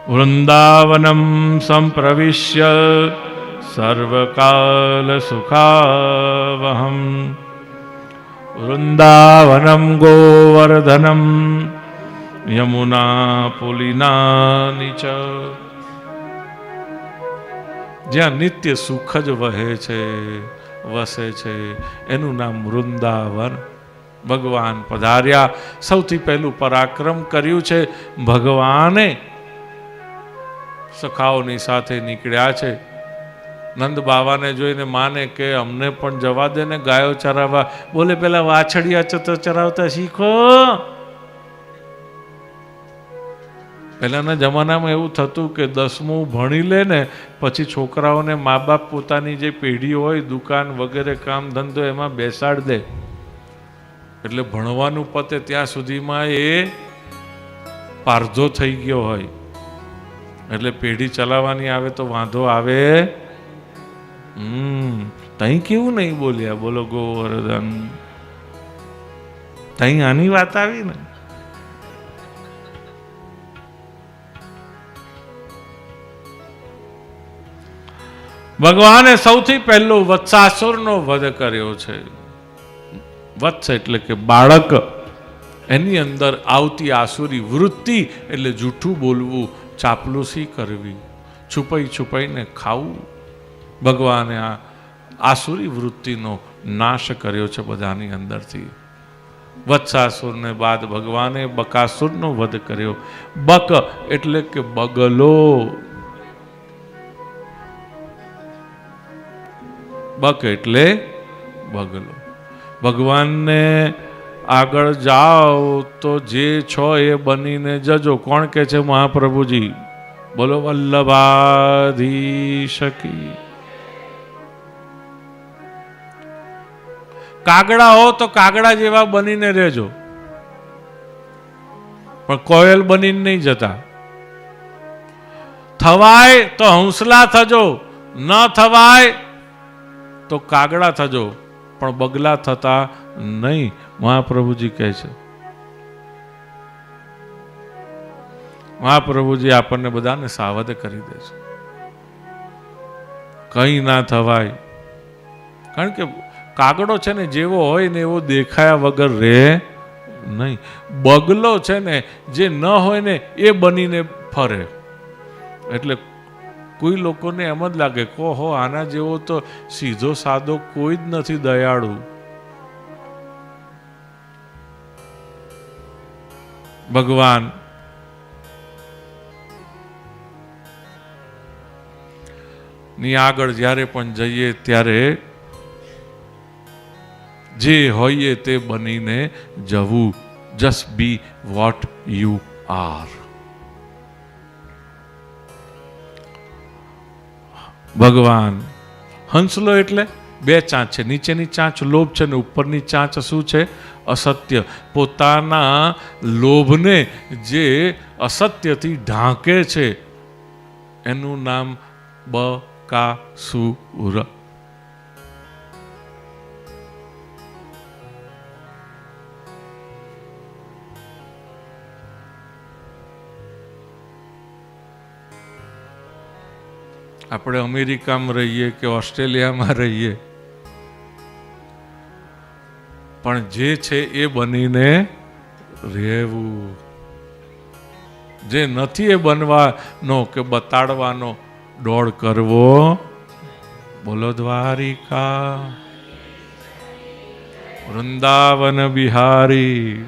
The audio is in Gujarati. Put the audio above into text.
વૃંદાવનમ સંપ્રવિશ્ય સર્વકાલ સુખાવહમ વૃંદાવનમ ગોવર્ધનમ યમુના પુલિનાની ચ. જ્યાં નિત્ય સુખ જ વહે છે, વસે છે, એનું નામ વૃંદાવન. ભગવાન પધાર્યા, સૌથી પહેલું પરાક્રમ કર્યું છે ભગવાને. સખાઓની સાથે નીકળ્યા છે. નંદ બાવાને જોઈને માને કે અમને પણ જવા દે ને ગાયો ચરાવવા. બોલે પેલા વાછડિયા તો ચરાવતા શીખો. પહેલાના જમાનામાં એવું થતું કે 10મું ભણી લે ને પછી છોકરાઓને મા બાપ પોતાની જે પેઢી હોય, દુકાન વગેરે કામ ધંધો, એમાં બેસાડ દે. એટલે ભણવાનું પતે ત્યાં સુધીમાં એ પારધો થઈ ગયો હોય. એટલે પેઢી ચલાવવાની આવે તો વાંધો આવે. તઈ કેવું નહીં બોલ્યા, બોલો ગોવર્ધન. તઈ આની વાત આવી ને. ભગવાને સૌથી પહેલો વત્સાસુરનો વધ કર્યો છે. વત્સ એટલે કે બાળક. એની અંદર આવતી આસુરી વૃત્તિ એટલે જૂઠું બોલવું, ચાપલુસી કરવી, છુપાઈ છુપાઈને ખાવું. ભગવાને આ આસુરી વૃત્તિનો નાશ કર્યો છે બધાની અંદરથી. વત્સાસુરને બાદ ભગવાને બકાસુરનો વધ કર્યો. બક એટલે કે બગલો. બક એટલે બગલો. ભગવાનને આગળ જાઓ તો જે છો એ બનીને જજો. કોણ કે છે? મહાપ્રભુજી. બોલો વલ્લભાધીશ કી. કાગડા હો તો કાગડા જેવા બનીને રહેજો, પણ કોયલ બનીને નહીં જતા. થવાય તો હંસલા થજો, ન થવાય તો કાગડા થજો, પણ બગલા થતા નહીં. મહાપ્રભુજી કહે છે. મહાપ્રભુજી આપણને બધાને સાવધ કરી દે છે. કંઈ ના થવાય. કારણ કે કાગડો છે ને જેવો હોય ને એવો દેખાયા વગર રહે નહીં. બગલો છે ને જે ન હોય ને એ બનીને ફરે. એટલે કોઈ લોકોને એમ જ લાગે કે હો આના જેવો તો સીધો સાદો કોઈ જ નથી, દયાળુ. ભગવાન ની આગળ જ્યારે પણ જઈએ ત્યારે જે હોઈએ તે બનીને જવું. Just B what you are. ભગવાન હંસલો એટલે બે ચાંચ છે. નીચેની ચાંચ લોભ છે ને ઉપરની ચાંચ શું છે? અસત્ય. પોતાના લોભને જે અસત્યથી ઢાંકે છે એનું નામ બકાસુર. આપણે અમેરિકામાં રહીએ કે ઓસ્ટ્રેલિયામાં રહીએ, પણ જે છે એ બનીને રહેવું. જે નથી એ બનવાનો કે બતાડવાનો દોડ કરવો. બોલો દ્વારિકા વૃંદાવન બિહારી.